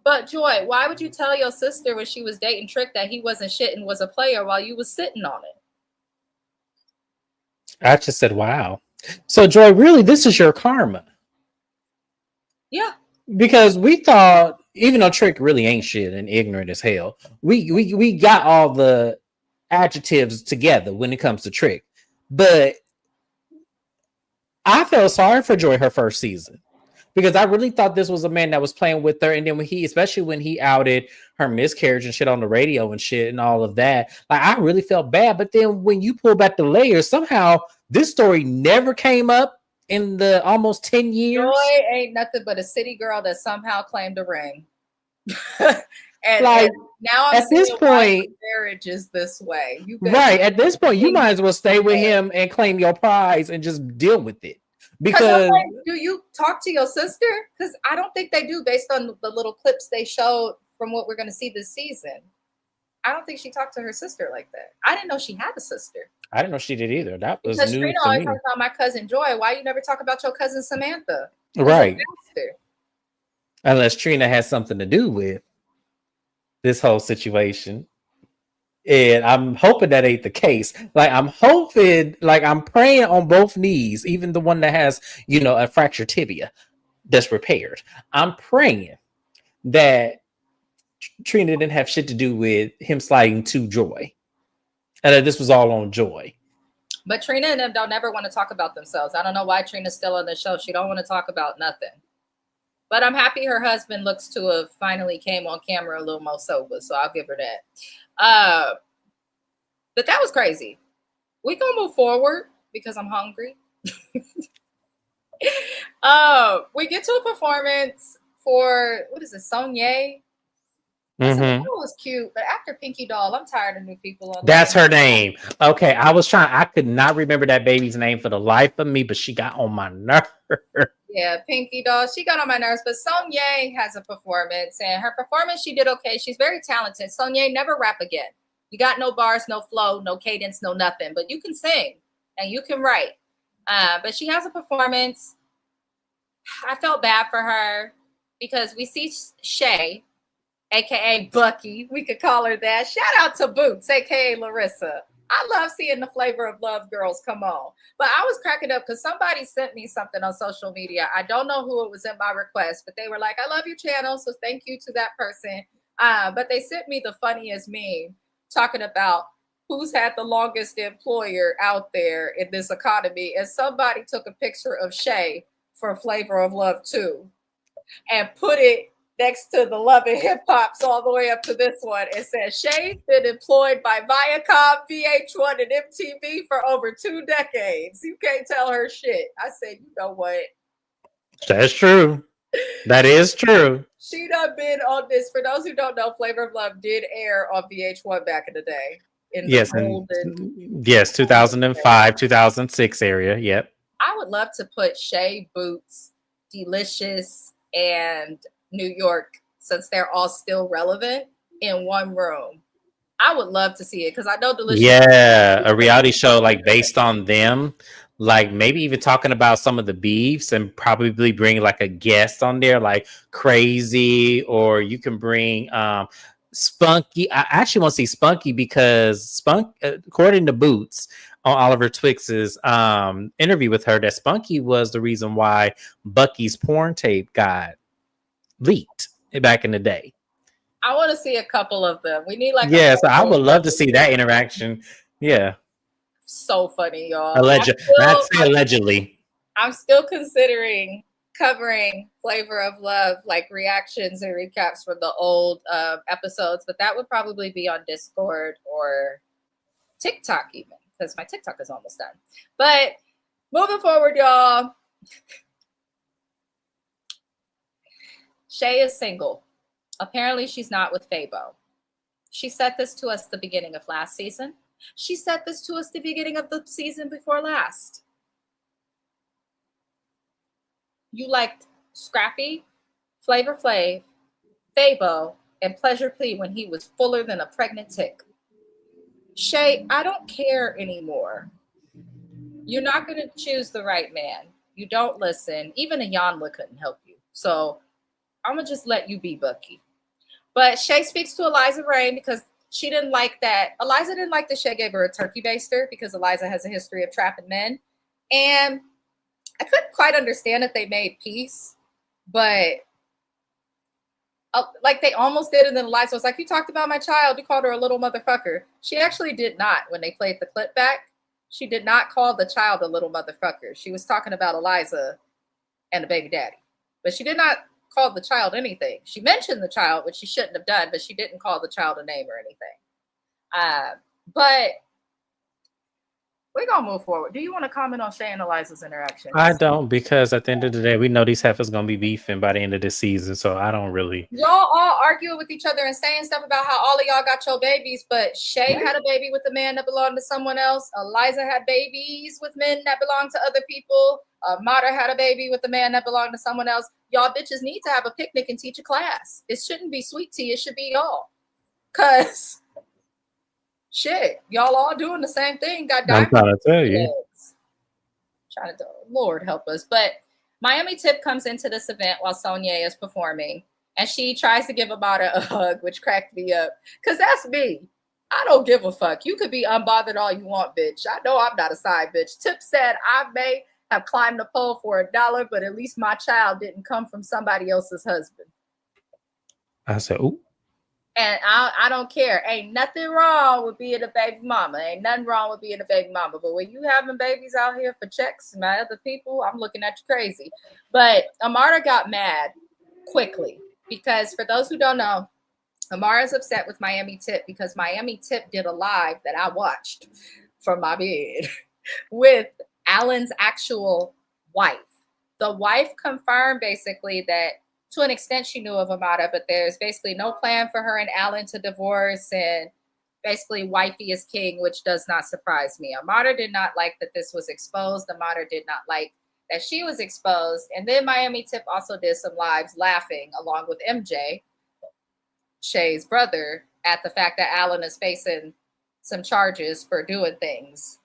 But Joy, why would you tell your sister when she was dating Trick that he wasn't shit and was a player while you was sitting on it? I just said, wow. So Joy, really, this is your karma. Yeah. Because we thought, even though Trick really ain't shit and ignorant as hell, we got all the adjectives together when it comes to Trick. But I felt sorry for Joy her first season, because I really thought this was a man that was playing with her. And then especially when he outed her miscarriage and shit on the radio and shit and all of that, like, I really felt bad. But then when you pull back the layers, somehow this story never came up in the almost 10 years. Joy ain't nothing but a city girl that somehow claimed a ring. and now I'm at this point, marriage is this way. Right. At this point, you might as well stay with him and claim your prize and just deal with it. Because like, do you talk to your sister? Because I don't think they do, based on the little clips they showed from what we're going to see this season. I don't think she talked to her sister like that. I didn't know she had a sister. I didn't know she did either. That was Because news Trina to always me. talks about my cousin Joy. Why you never talk about your cousin Samantha? Who's Right. a pastor? Unless Trina has something to do with this whole situation. And I'm hoping that ain't the case. Like I'm hoping, like I'm praying on both knees, even the one that has, a fractured tibia that's repaired. I'm praying that Trina didn't have shit to do with him sliding to Joy. And that this was all on Joy. But Trina and them don't ever want to talk about themselves. I don't know why Trina's still on the show. She don't want to talk about nothing. But I'm happy her husband looks to have finally came on camera a little more sober, so I'll give her that. But that was crazy. We gonna move forward because I'm hungry. We get to a performance for what is it, Sonye? I said, Mm-hmm. that was cute, but after Pinky Doll, I'm tired of new people on. That's her name. Okay, I could not remember that baby's name for the life of me, but she got on my nerve. Yeah, Pinky Doll, she got on my nerves, but Sonye has a performance, and her performance, she did okay. She's very talented. Sonye, never rap again. You got no bars, no flow, no cadence, no nothing, but you can sing and you can write. But she has a performance. I felt bad for her because we see Shay, aka Bucky. We could call her that. Shout out to Boots, aka Larissa. I love seeing the Flavor of Love girls come on. But I was cracking up because somebody sent me something on social media. I don't know who it was in my request, but they were like, I love your channel, so thank you to that person. But they sent me the funniest meme talking about who's had the longest employer out there in this economy. And somebody took a picture of Shay for Flavor of Love 2 and put it next to the Love and Hip Hops all the way up to this one. It says, Shay's been employed by Viacom, VH1, and MTV for over 2 decades. You can't tell her shit. I said, you know what? That's true. That is true. She done been on this. For those who don't know, Flavor of Love did air on VH1 back in the day. Yes, yes, 2005, 2006 area. Yep. I would love to put Shay, Boots, Delicious, and New York, since they're all still relevant, in one room. I would love to see it because I know Delicious. Yeah, a reality show like based on them, like maybe even talking about some of the beefs and probably bring like a guest on there, like Crazy, or you can bring Spunky. I actually want to see Spunky because Spunk, according to Boots on Oliver Twix's interview with her, that Spunky was the reason why Bucky's porn tape got leaked back in the day. I want to see a couple of them. We need like so I would love to see that interaction. Yeah. So funny, y'all. Allegedly. I'm still considering covering Flavor of Love, like reactions and recaps from the old episodes, but that would probably be on Discord or TikTok even, because my TikTok is almost done. But moving forward, y'all. Shay is single. Apparently, she's not with Fabo. She said this to us the beginning of last season. She said this to us the beginning of the season before last. You liked Scrappy, Flavor Flav, Fabo, and Pleasure Plea when he was fuller than a pregnant tick. Shay, I don't care anymore. You're not going to choose the right man. You don't listen. Even Ayanla couldn't help you. So I'm going to just let you be Bucky. But Shay speaks to Eliza Rain because she didn't like that. Eliza didn't like that Shay gave her a turkey baster because Eliza has a history of trapping men. And I couldn't quite understand if they made peace, but like they almost did. And then Eliza was like, you talked about my child. You called her a little motherfucker. She actually did not. When they played the clip back, she did not call the child a little motherfucker. She was talking about Eliza and the baby daddy, but she did not call the child anything. She mentioned the child, which she shouldn't have done, but she didn't call the child a name or anything. But we're going to move forward. Do you want to comment on Shay and Eliza's interaction? I don't, because at the end of the day, we know these heifers going to be beefing by the end of this season, so I don't really. Y'all all arguing with each other and saying stuff about how all of y'all got your babies, but Shay had a baby with a man that belonged to someone else. Eliza had babies with men that belonged to other people. Mata had a baby with a man that belonged to someone else. Y'all bitches need to have a picnic and teach a class. It shouldn't be sweet tea. It should be y'all. Because Shit, y'all all doing the same thing. Got I'm diamonds. trying to tell you. Trying to, Lord help us. But Miami Tip comes into this event while Sonya is performing, and she tries to give Amada a hug, which cracked me up. Because that's me. I don't give a fuck. You could be unbothered all you want, bitch. I know I'm not a side bitch. Tip said I may have climbed the pole for $1, but at least my child didn't come from somebody else's husband. I said, ooh. And I don't care. Ain't nothing wrong with being a baby mama. Ain't nothing wrong with being a baby mama. But when you having babies out here for checks and my other people, I'm looking at you crazy. But Amara got mad quickly because for those who don't know, Amara's upset with Miami Tip because Miami Tip did a live that I watched from my bed with Alan's actual wife. The wife confirmed basically that to an extent she knew of Amada, but there's basically no plan for her and Alan to divorce, and basically wifey is king, which does not surprise me. Amada did not like that this was exposed. Amada did not like that she was exposed. And then Miami Tip also did some lives laughing along with MJ, Shay's brother, at the fact that Alan is facing some charges for doing things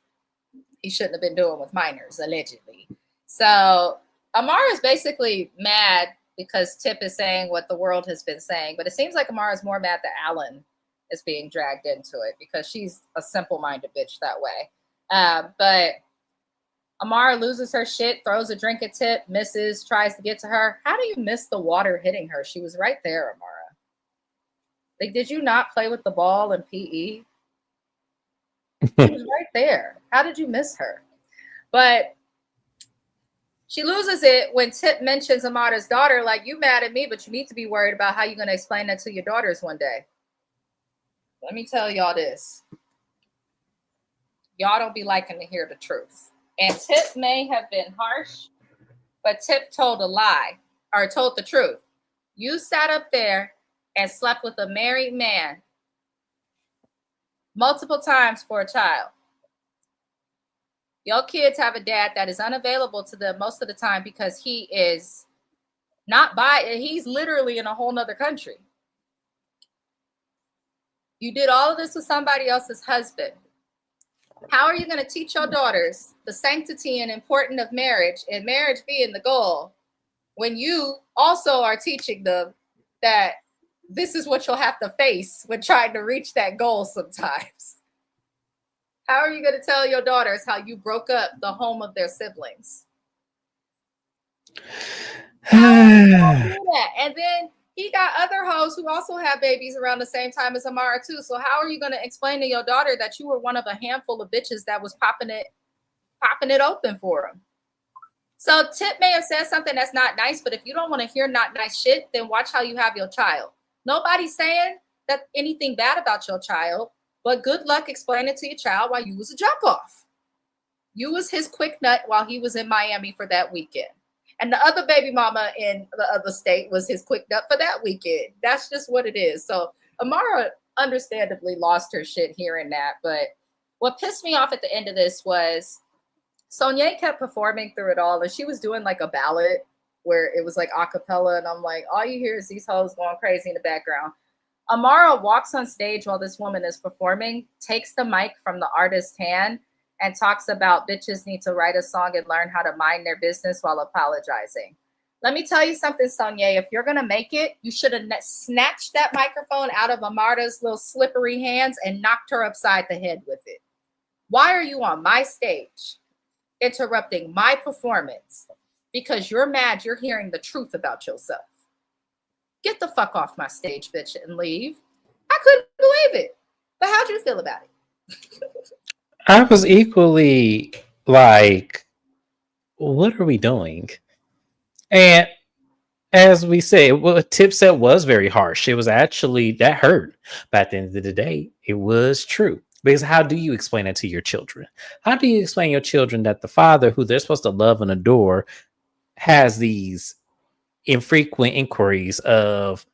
he shouldn't have been doing with minors, allegedly. So Amara is basically mad because Tip is saying what the world has been saying. But it seems like Amara is more mad that Alan is being dragged into it because she's a simple-minded bitch that way. But Amara loses her shit, throws a drink at Tip, misses, tries to get to her. How do you miss the water hitting her? She was right there, Amara. Like, did you not play with the ball in PE? She was right there. How did you miss her? But she loses it when Tip mentions Amada's daughter, like, you mad at me, but you need to be worried about how you're going to explain that to your daughters one day. Let me tell y'all this. Y'all don't be liking to hear the truth. And Tip may have been harsh, but Tip told a lie, or told the truth. You sat up there and slept with a married man multiple times for a child. Your kids have a dad that is unavailable to them most of the time because he is not he's literally in a whole nother country. You did all of this with somebody else's husband. How are you going to teach your daughters the sanctity and importance of marriage and marriage being the goal when you also are teaching them that this is what you'll have to face when trying to reach that goal sometimes? How are you going to tell your daughters how you broke up the home of their siblings? How are you going to do that? And then he got other hoes who also have babies around the same time as Amara too. So how are you going to explain to your daughter that you were one of a handful of bitches that was popping it open for him? So Tip may have said something that's not nice, but if you don't want to hear not nice shit, then watch how you have your child. Nobody's saying that anything bad about your child, but good luck explaining to your child why you was a jump off. You was his quick nut while he was in Miami for that weekend. And the other baby mama in the other state was his quick nut for that weekend. That's just what it is. So Amara understandably lost her shit hearing that. But what pissed me off at the end of this was Sonya kept performing through it all. And she was doing like a ballad where it was like a cappella. And I'm like, all you hear is these hoes going crazy in the background. Amara walks on stage while this woman is performing, takes the mic from the artist's hand, and talks about bitches need to write a song and learn how to mind their business while apologizing. Let me tell you something, Sonya. If you're going to make it, you should have snatched that microphone out of Amara's little slippery hands and knocked her upside the head with it. Why are you on my stage interrupting my performance? Because you're mad you're hearing the truth about yourself. Get the fuck off my stage, bitch, and leave. I couldn't believe it. But how'd you feel about it? I was equally like, what are we doing? And as we say, what Tip said was very harsh. It was actually, that hurt. But at the end of the day, it was true. Because how do you explain it to your children? How do you explain to your children that the father, who they're supposed to love and adore, has these infrequent inquiries of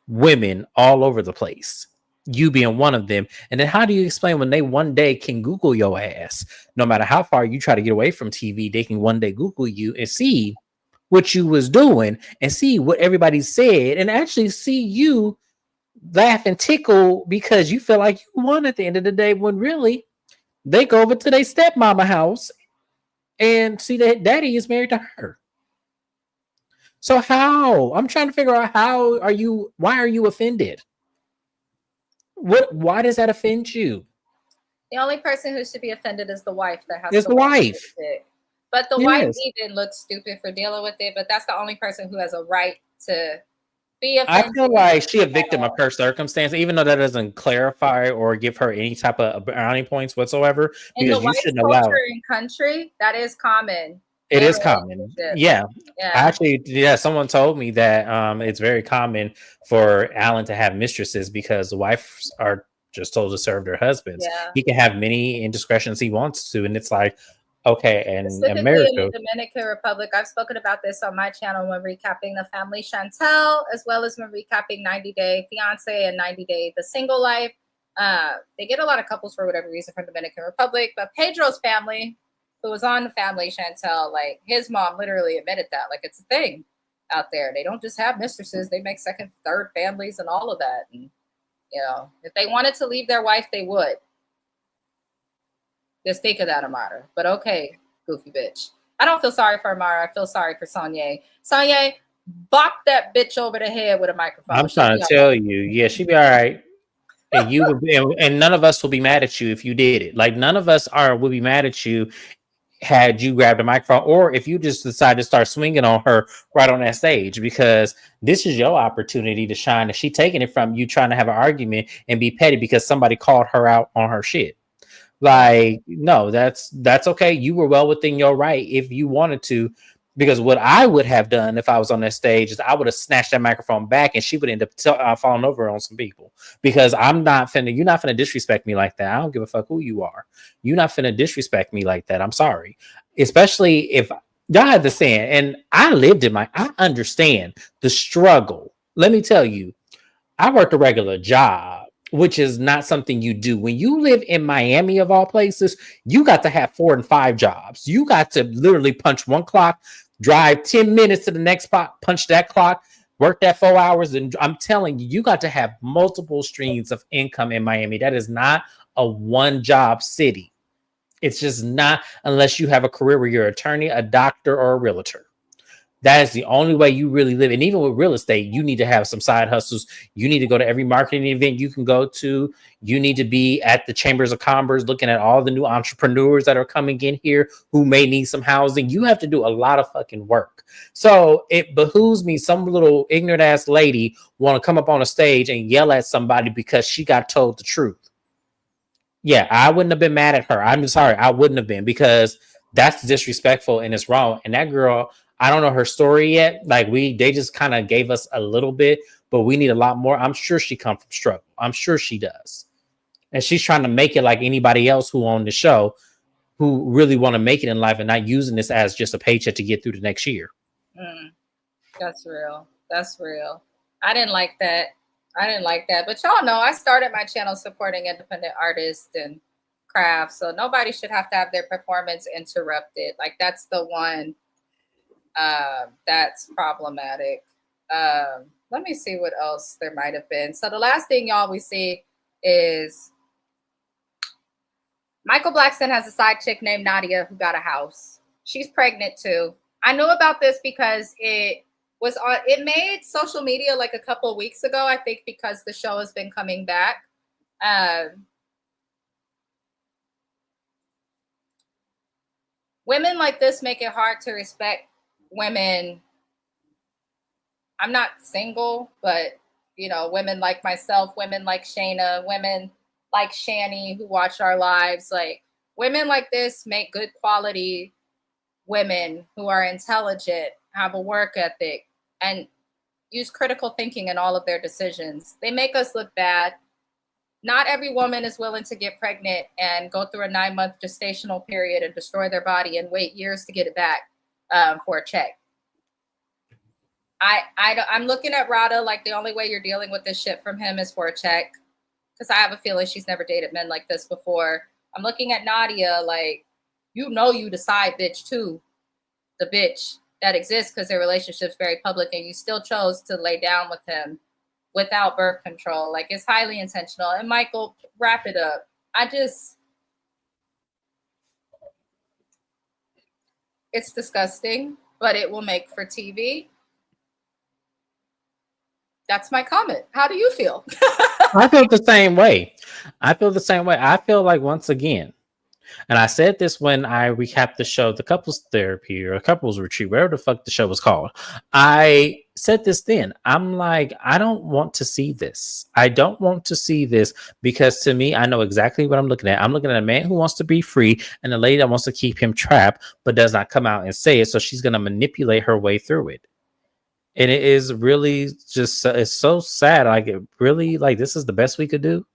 women all over the place, you being one of them? And then how do you explain when they one day can Google your ass? No matter how far you try to get away from TV, they can one day Google you and see what you was doing and see what everybody said and actually see you laugh and tickle because you feel like you won at the end of the day, when really they go over to their stepmama house and see that daddy is married to her. So how? I'm trying to figure out, why are you offended? Why does that offend you? The only person who should be offended is the wife that has It's to the live with wife. it. But the wife Yes. even looks stupid for dealing with it. But that's the only person who has a right to be I offended feel like she a at victim of all. her circumstance, even though that doesn't clarify or give her any type of brownie points whatsoever, In the because you white shouldn't allow. culture and country, that is common It in is common. relationships. Yeah. Yeah. Actually, yeah, someone told me that it's very common for Alan to have mistresses because the wives are just told to serve their husbands. Yeah. He can have many indiscretions he wants to, and it's like, okay, in Specifically in America, the Dominican Republic, I've spoken about this on my channel when recapping the family Chantel, as well as when recapping 90 Day Fiance and 90 Day The Single Life. They get a lot of couples for whatever reason from Dominican Republic, but Pedro's family, who was on the family Chantel, like his mom literally admitted that, like it's a thing out there. They don't just have mistresses; they make second, third families and all of that. And you know, if they wanted to leave their wife, they would. Just think of that, Amara. But okay, goofy bitch. I don't feel sorry for Amara. I feel sorry for Sonya. Sonya, bop that bitch over the head with a microphone. I'm She'll trying be to all tell right. you, yeah, she'd be all right. And you would be, and none of us will be mad at you if you did it. Like none of us are will be mad at you had you grabbed a microphone, or if you just decide to start swinging on her right on that stage, because this is your opportunity to shine. And she taking it from you, trying to have an argument and be petty because somebody called her out on her shit. Yeah. Like, no, that's okay. You were well within your right if you wanted to. Because what I would have done if I was on that stage is I would have snatched that microphone back, and she would end up falling over on some people. Because you're not finna disrespect me like that. I don't give a fuck who you are. You're not finna disrespect me like that. I'm sorry. Especially if y'all had the saying, and I understand the struggle. Let me tell you, I worked a regular job, which is not something you do. When you live in Miami, of all places, you got to have 4 and 5 jobs. You got to literally punch one clock, drive 10 minutes to the next spot, punch that clock, work that 4 hours. And I'm telling you, you got to have multiple streams of income in Miami. That is not a one job city. It's just not, unless you have a career where you're an attorney, a doctor, or a realtor. That is the only way you really live. And even with real estate, you need to have some side hustles. You need to go to every marketing event you can go to. You need to be at the chambers of commerce looking at all the new entrepreneurs that are coming in here who may need some housing. You have to do a lot of fucking work. So it behooves me, some little ignorant ass lady want to come up on a stage and yell at somebody because she got told the truth. Yeah, I wouldn't have been mad at her. I'm sorry, I wouldn't have been, because that's disrespectful and it's wrong. And that girl, I don't know her story yet. Like they just kind of gave us a little bit, but we need a lot more. I'm sure she come from struggle. I'm sure she does, and she's trying to make it like anybody else who on the show who really want to make it in life and not using this as just a paycheck to get through the next year. That's real. That's real. I didn't like that. I didn't like that. But y'all know I started my channel supporting independent artists and crafts. So nobody should have to have their performance interrupted. Like that's the one that's problematic. Let me see what else there might have been. So the last thing y'all we see is Michael Blackson has a side chick named Nadia who got a house. She's pregnant too. I knew about this because it made social media like a couple of weeks ago, I think, because the show has been coming back. Women like this make it hard to respect women. I'm not single, but women like myself, women like Shayna, women like Shani who watch our lives, like women like this make good quality women who are intelligent, have a work ethic, and use critical thinking in all of their decisions. They make us look bad. Not every woman is willing to get pregnant and go through a 9-month gestational period and destroy their body and wait years to get it back for a check. I'm looking at Rada like the only way you're dealing with this shit from him is for a check, because I have a feeling she's never dated men like this before. I'm looking at Nadia like, you the side bitch too, the bitch that exists because their relationship's very public, and you still chose to lay down with him without birth control. Like, it's highly intentional. And Michael, wrap it up. It's disgusting, but it will make for TV. That's my comment. How do you feel? I feel the same way. I feel like, once again, and I said this when I recapped the show, the couples therapy or couples retreat, whatever the fuck the show was called. I said this then. I'm like, I don't want to see this. I don't want to see this because to me, I know exactly what I'm looking at. I'm looking at a man who wants to be free and a lady that wants to keep him trapped, but does not come out and say it. So she's going to manipulate her way through it. And it is really just, it's so sad. Like, it really, like, this is the best we could do.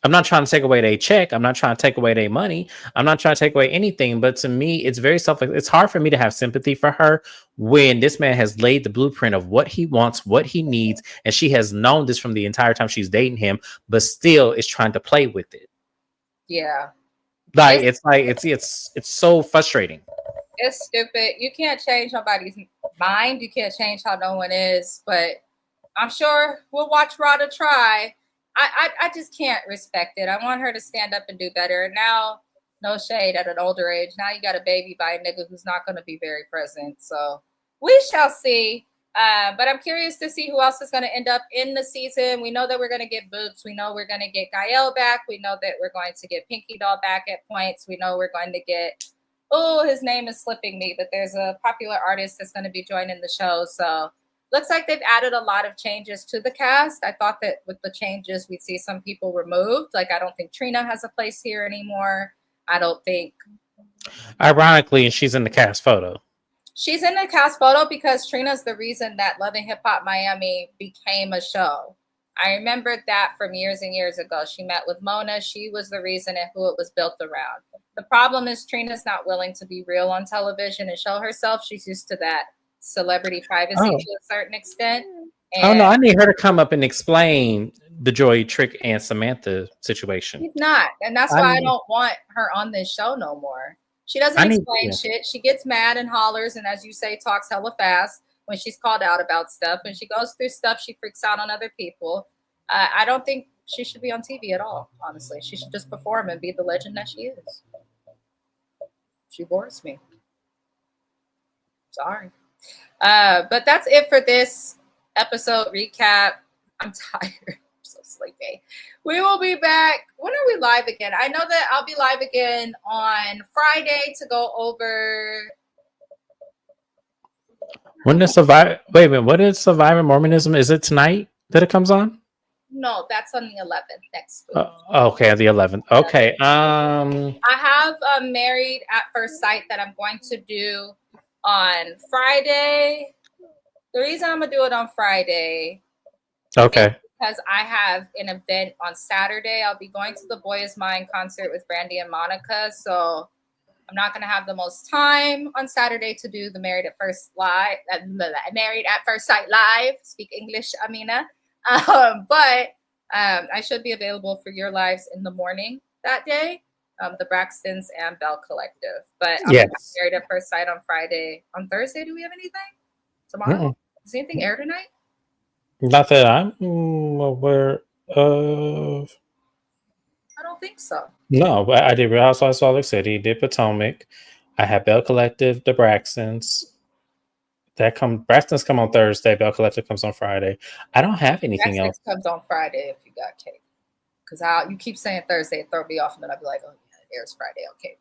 I'm not trying to take away their check. I'm not trying to take away their money. I'm not trying to take away anything. But to me, it's very it's hard for me to have sympathy for her when this man has laid the blueprint of what he wants, what he needs. And she has known this from the entire time she's dating him, but still is trying to play with it. Yeah. Like, it's so frustrating. It's stupid. You can't change nobody's mind. You can't change how no one is. But I'm sure we'll watch Rada try. I just can't respect it. I want her to stand up and do better. Now, no shade at an older age. Now you got a baby by a nigga who's not going to be very present. So we shall see. But I'm curious to see who else is going to end up in the season. We know that we're going to get Boots. We know we're going to get Gael back. We know that we're going to get Pinky Doll back at points. We know we're going to get, his name is slipping me, but there's a popular artist that's going to be joining the show. So looks like they've added a lot of changes to the cast. I thought that with the changes, we'd see some people removed. Like, I don't think Trina has a place here anymore. I don't think. Ironically, she's in the cast photo. She's in the cast photo because Trina's the reason that Love and Hip Hop Miami became a show. I remembered that from years and years ago. She met with Mona. She was the reason and who it was built around. The problem is Trina's not willing to be real on television and show herself. She's used to that celebrity privacy to a certain extent. And no, I need her to come up and explain the Joy, Trick, and Samantha situation. She's not. And that's why I don't want her on this show no more. She doesn't explain shit. She gets mad and hollers and, as you say, talks hella fast when she's called out about stuff. When she goes through stuff, she freaks out on other people. I don't think she should be on TV at all, honestly. She should just perform and be the legend that she is. She bores me. Sorry. But that's it for this episode recap. I'm tired. I'm so sleepy. We will be back. When are we live again? I know that I'll be live again on Friday to go over. When does Survivor? Wait a minute. What is Survivor Mormonism? Is it tonight that it comes on? No, that's on the 11th next week. Okay, the 11th. Okay. I have Married at First Sight that I'm going to do on Friday. The reason I'm gonna do it on Friday, okay, because I have an event on Saturday. I'll be going to the Boy Is Mine concert with Brandy and Monica, so I'm not gonna have the most time on Saturday to do the Married at First Sight live. Speak English, Amina. But I should be available for your lives in the morning that day. The Braxtons and Bell Collective. But I'm Married at First Sight on Friday. On Thursday, do we have anything? Tomorrow? Is anything air tonight? Not that I'm aware of. I don't think so. No, but I did Real Housewives of Salt Lake City, did Potomac. I have Bell Collective, the Braxtons. Braxtons come on Thursday. Bell Collective comes on Friday. I don't have anything else. Comes on Friday if you got cake. Because you keep saying Thursday and throw me off, and then I'll be like, oh, yeah, it airs Friday. Okay.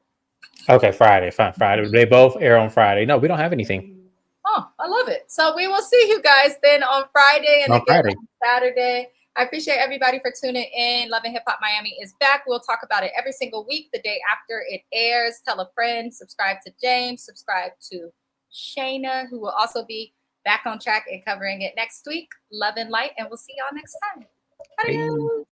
Okay, Friday. Fine, Friday. They both air on Friday. No, we don't have anything. Oh, I love it. So we will see you guys then on Friday and again on Saturday. I appreciate everybody for tuning in. Love and Hip Hop Miami is back. We'll talk about it every single week, the day after it airs. Tell a friend. Subscribe to James. Subscribe to Shayna, who will also be back on track and covering it next week. Love and light, and we'll see y'all next time. Adios.